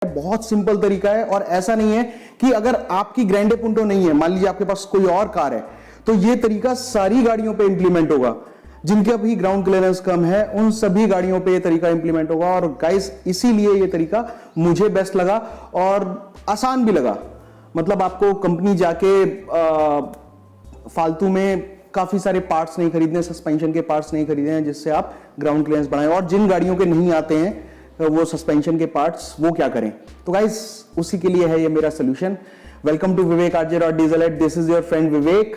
बहुत सिंपल तरीका है और ऐसा नहीं है कि अगर आपकी ग्रैंडे पुंटो नहीं है, मान लीजिए आपके पास कोई और कार है, तो ये तरीका सारी गाड़ियों पे इंप्लीमेंट होगा। जिनके अभी ग्राउंड क्लियरेंस कम है उन सभी गाड़ियों पे ये तरीका इंप्लीमेंट होगा। और गाइस इसीलिए ये तरीका मुझे बेस्ट लगा और आसान भी लगा। मतलब आपको कंपनी जाके फालतू में काफी सारे पार्ट्स नहीं खरीदने, सस्पेंशन के पार्ट्स नहीं खरीदने हैं जिससे आप ग्राउंड क्लियरेंस बढ़ाएं। और जिन गाड़ियों के नहीं आते हैं वो सस्पेंशन के पार्ट्स, वो क्या करें? तो गाइस उसी के लिए है ये मेरा solution. Welcome to Vivek RJ और diesel. This is your friend Vivek.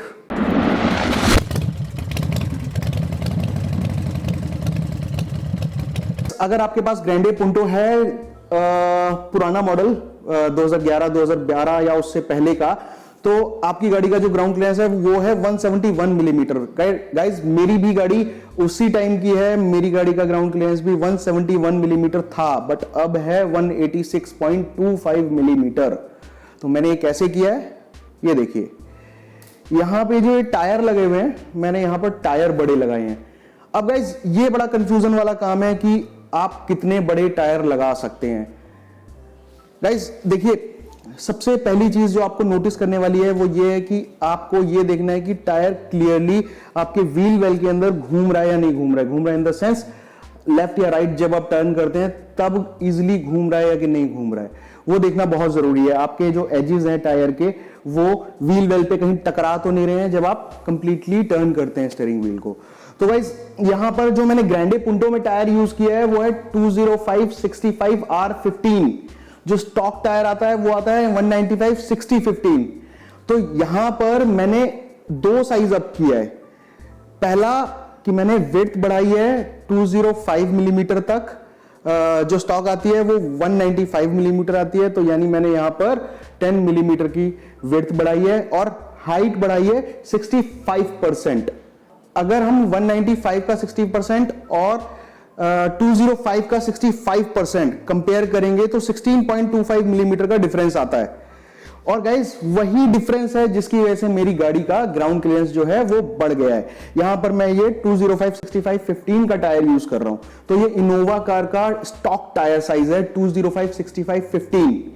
अगर आपके पास ग्रैंडे पुंटो है पुराना मॉडल 2011, 2012 या उससे पहले का, तो आपकी गाड़ी का जो ग्राउंड क्लियरेंस है वो है 171 मिलीमीटर। गाइस मेरी भी गाड़ी उसी टाइम की है, मेरी गाड़ी का ग्राउंड क्लियरेंस भी 171 मिलीमीटर था, बट अब है 186.25 मिलीमीटर। तो मैंने ये कैसे किया है, ये देखिए यहां पे जो टायर लगे हुए हैं, मैंने यहां पर टायर बड़े लगाए हैं। अब गाइस ये बड़ा कंफ्यूजन वाला काम है कि आप कितने बड़े टायर लगा सकते हैं। गाइस देखिए, सबसे पहली चीज जो आपको नोटिस करने वाली है वो ये है कि आपको ये देखना है कि टायर क्लियरली आपके व्हील वेल के अंदर घूम रहा है या नहीं घूम रहा है। घूम रहा है इन द सेंस लेफ्ट या राइट जब आप टर्न करते हैं तब इजिली घूम रहा है या कि नहीं घूम रहा है, वो देखना बहुत जरूरी है। आपके जो एजेस हैं टायर के वो व्हील वेल पे कहीं टकरा तो नहीं रहे हैं जब आप कंप्लीटली टर्न करते हैं स्टीयरिंग व्हील को। तो गाइस यहां पर जो मैंने ग्रैंडे पुंटो में टायर यूज किया है वो है 205/65R15। जो स्टॉक टायर आता है वो आता है 195/60/15। तो यहां पर मैंने दो साइज अप किया है। पहला कि मैंने विड्थ बढ़ाई है 205 मिलीमीटर तक, जो स्टॉक आती है वो 195 मिलीमीटर आती है, तो यानी मैंने यहां पर 10 मिलीमीटर की विड्थ बढ़ाई है और हाइट बढ़ाई है 65%। अगर हम 195 का 60% और 205 का 65% कंपेयर करेंगे तो 16.25 मिलीमीटर का डिफरेंस आता है। और गाइस वही डिफरेंस है जिसकी वजह से मेरी गाड़ी का ग्राउंड क्लियरेंस जो है वो बढ़ गया है। यहां पर मैं ये 205/65/15 का टायर यूज कर रहा हूं, तो ये इनोवा कार का स्टॉक टायर साइज है 205/65/15।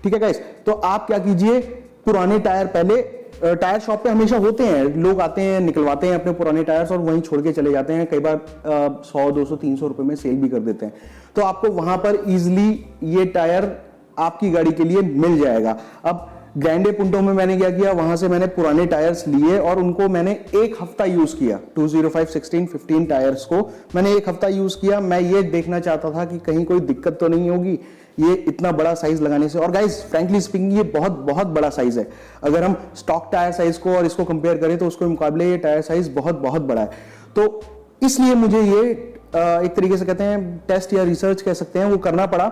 ठीक है गाइस, तो आप क्या कीजिए, पुराने टायर पहले टायर शॉप पे हमेशा होते हैं, लोग आते हैं निकलवाते हैं अपने पुराने टायर्स और वहीं छोड़ के चले जाते हैं। कई बार 100, 200, 300 रुपए में सेल भी कर देते हैं, तो आपको वहां पर इजिली ये टायर आपकी गाड़ी के लिए मिल जाएगा। अब ग्रैंडे पुंटो में मैंने क्या किया, वहां से मैंने पुराने टायर्स लिए और उनको मैंने एक हफ्ता यूज किया। 205/16/15 टायर्स को मैंने एक हफ्ता यूज किया। मैं ये देखना चाहता था कि कहीं कोई दिक्कत तो नहीं होगी ये इतना बड़ा साइज लगाने से। और गाइस फ्रैंकली स्पीकिंग ये बहुत बहुत बड़ा साइज है। अगर हम स्टॉक टायर साइज को और इसको कंपेयर करें तो उसके मुकाबले ये टायर साइज बहुत बहुत बड़ा है। तो इसलिए मुझे ये एक तरीके से कहते हैं टेस्ट या रिसर्च कह सकते हैं, वो करना पड़ा।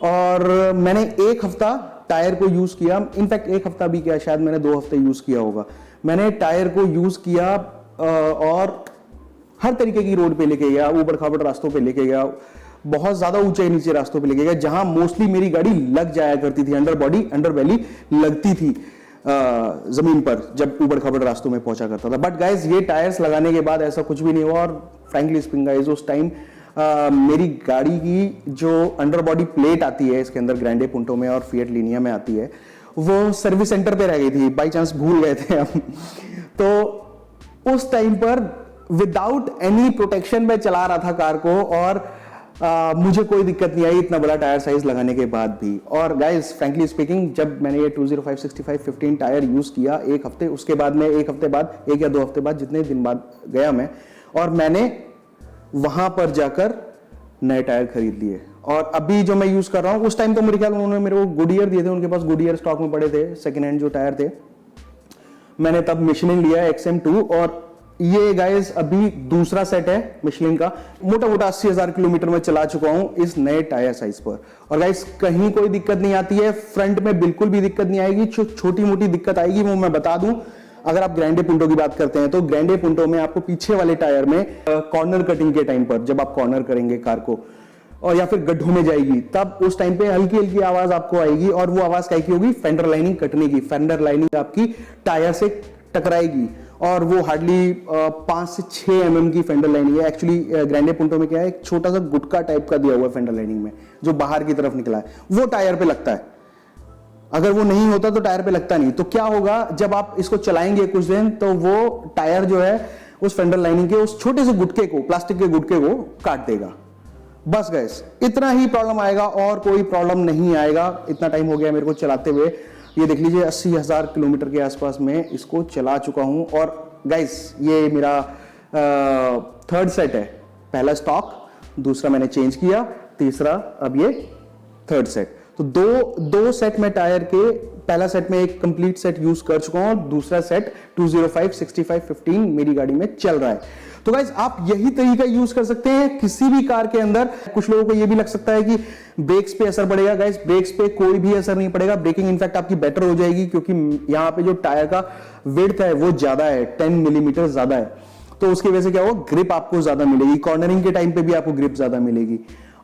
और मैंने एक हफ्ता टायर को यूज किया, इनफैक्ट एक हफ्ता भी क्या, शायद मैंने 2 हफ्ते यूज किया होगा। मैंने टायर को यूज किया और हर तरीके की रोड पे लेके गया, ऊबड़ खाबड़ रास्तों पे लेके गया, बहुत ज्यादा ऊंचे नीचे रास्तों पे लेके गया जहां मोस्टली मेरी गाड़ी लग जाया करती थी, अंडर बॉडी अंडर बेली लगती थी जमीन पर जब ऊबड़ खाबड़ रास्तों में पहुंचा करता था। बट गाइस ये टायर्स लगाने के बाद ऐसा कुछ भी नहीं हुआ। और फ्रैंकली स्पीकिंग गाइस उस टाइम मेरी गाड़ी की जो अंडर बॉडी प्लेट आती है इसके अंदर ग्रैंडे पुंटो में और फिएट लिनिया में आती है, वो सर्विस सेंटर पे रह गई थी, बाई चांस भूल गए थे हम। तो उस टाइम पर विदाउट एनी प्रोटेक्शन मैं चला रहा था कार को और मुझे कोई दिक्कत नहीं आई इतना बड़ा टायर साइज लगाने के बाद भी। और गाइस फ्रैंकली स्पीकिंग जब मैंने ये 205/65/15 टायर यूज किया एक हफ्ते, उसके बाद में एक हफ्ते बाद, 1 या 2 हफ्ते बाद, जितने दिन बाद गया मैं, और मैंने वहां पर जाकर नए टायर खरीद लिए। और अभी जो मैं यूज कर रहा हूं, उस टाइम तो मेरे ख्याल उन्होंने मेरे को गुडियर दिए थे, उनके पास गुडियर स्टॉक में पड़े थे सेकेंड हैंड जो टायर थे। मैंने तब मिशेलिन लिया XM2 और ये गाइस अभी दूसरा सेट है मिशेलिन का। मोटा मोटा 80,000 किलोमीटर में चला चुका हूं इस नए टायर साइज पर। और गाइस कहीं कोई दिक्कत नहीं आती है, फ्रंट में बिल्कुल भी दिक्कत नहीं आएगी। छोटी मोटी दिक्कत आएगी वो मैं बता दूं। अगर आप ग्रैंडे पुंटो की बात करते हैं तो ग्रैंडे पुंटो में आपको पीछे वाले टायर में कॉर्नर कटिंग के टाइम पर, जब आप कॉर्नर करेंगे कार को और या फिर गड्ढों में जाएगी, तब उस टाइम पे हल्की हल्की आवाज आपको आएगी। और वो आवाज क्या की होगी, फेंडर लाइनिंग कटने की। फेंडर लाइनिंग आपकी टायर से टकराएगी और वो हार्डली 5 से 6 mm की फेंडर लाइनिंग है। एक्चुअली ग्रैंडे पुंटो में क्या है, एक छोटा सा गुटका टाइप का दिया हुआ है फेंडर लाइनिंग में, जो बाहर की तरफ निकला है, वो टायर पे लगता है। अगर वो नहीं होता तो टायर पे लगता नहीं। तो क्या होगा, जब आप इसको चलाएंगे कुछ दिन, तो वो टायर जो है उस फेंडर लाइनिंग के उस छोटे से गुटके को, प्लास्टिक के गुटके को काट देगा। बस गाइस, इतना ही प्रॉब्लम आएगा और कोई प्रॉब्लम नहीं आएगा। इतना टाइम हो गया मेरे को चलाते हुए, ये देख लीजिए 80,000 किलोमीटर के आसपास में इसको चला चुका हूं। और गाइस, ये मेरा थर्ड सेट है। पहला स्टॉक, दूसरा मैंने चेंज किया, तीसरा अब ये थर्ड सेट। तो दो सेट में टायर के, पहला सेट में एक कंप्लीट सेट यूज कर चुका हूं, दूसरा सेट 205 65 15 मेरी गाड़ी में चल रहा है। तो गाइस, आप यही तरीका यूज कर सकते हैं किसी भी कार के अंदर। कुछ लोगों को यह भी लग सकता है कि ब्रेक्स पे असर पड़ेगा। गाइस, ब्रेक्स पे कोई भी असर नहीं पड़ेगा। ब्रेकिंग इनफैक्ट आपकी बेटर हो जाएगी, क्योंकि यहां पे जो टायर का विड्थ है वो ज्यादा है, 10 मिलीमीटर ज्यादा है। तो उसकी वजह से क्या होगा, ग्रिप आपको ज्यादा मिलेगी, कॉर्नरिंग के टाइम पे भी आपको ग्रिप ज्यादा मिलेगी।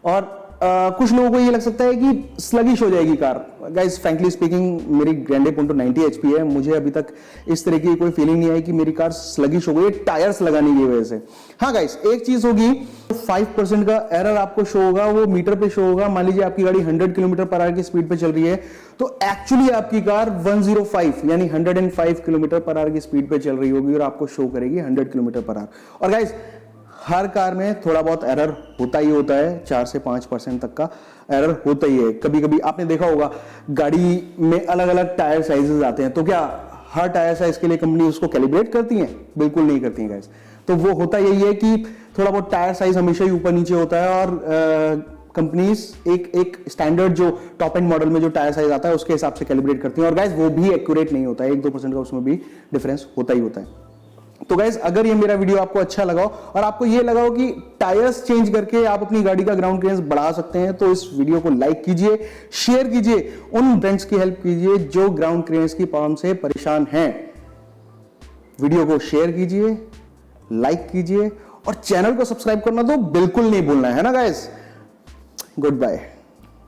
और कुछ लोगों को ये लग सकता है कि स्लगिश हो जाएगी कार। गाइस, फ्रैंकली स्पीकिंग, मेरी ग्रैंडे पुंटो 90 HP है, मुझे अभी तक इस तरह की कोई फीलिंग नहीं आई कि मेरी कार स्लगिश हो गई टायर्स लगाने की वजह से। हाँ गाइस, एक चीज होगी, 5% का एरर आपको शो होगा, वो मीटर पे शो होगा। मान लीजिए आपकी गाड़ी 100 km/h की स्पीड पे चल रही है, तो एक्चुअली आपकी कार 105 यानी 105 km/h की स्पीड पे चल रही होगी और आपको शो करेगी 100 km/h। और गाइस, हर कार में थोड़ा बहुत एरर होता ही होता है, 4 से 5% तक का एरर होता ही है। कभी कभी आपने देखा होगा गाड़ी में अलग अलग टायर साइजेस आते हैं, तो क्या हर टायर साइज के लिए कंपनी उसको कैलिब्रेट करती है? बिल्कुल नहीं करती है गाइस। तो वो होता यही है कि थोड़ा बहुत टायर साइज हमेशा ही ऊपर नीचे होता है, और कंपनीज एक स्टैंडर्ड जो टॉप एंड मॉडल में जो टायर साइज आता है उसके हिसाब से कैलिब्रेट करती हैं। और गाइस, वो भी एक्यूरेट नहीं होता है, 1-2% का उसमें भी डिफरेंस होता ही होता है। तो गाइस, अगर ये मेरा वीडियो आपको अच्छा लगा और आपको ये लगा हो कि टायर्स चेंज करके आप अपनी गाड़ी का ग्राउंड क्लियरेंस बढ़ा सकते हैं, तो इस वीडियो को लाइक कीजिए, शेयर कीजिए, उन फ्रेंड्स की हेल्प कीजिए जो ग्राउंड क्लियरेंस की प्रॉब्लम से परेशान हैं। वीडियो को शेयर कीजिए, लाइक कीजिए और चैनल को सब्सक्राइब करना तो बिल्कुल नहीं भूलना है ना गाइस। Good bye.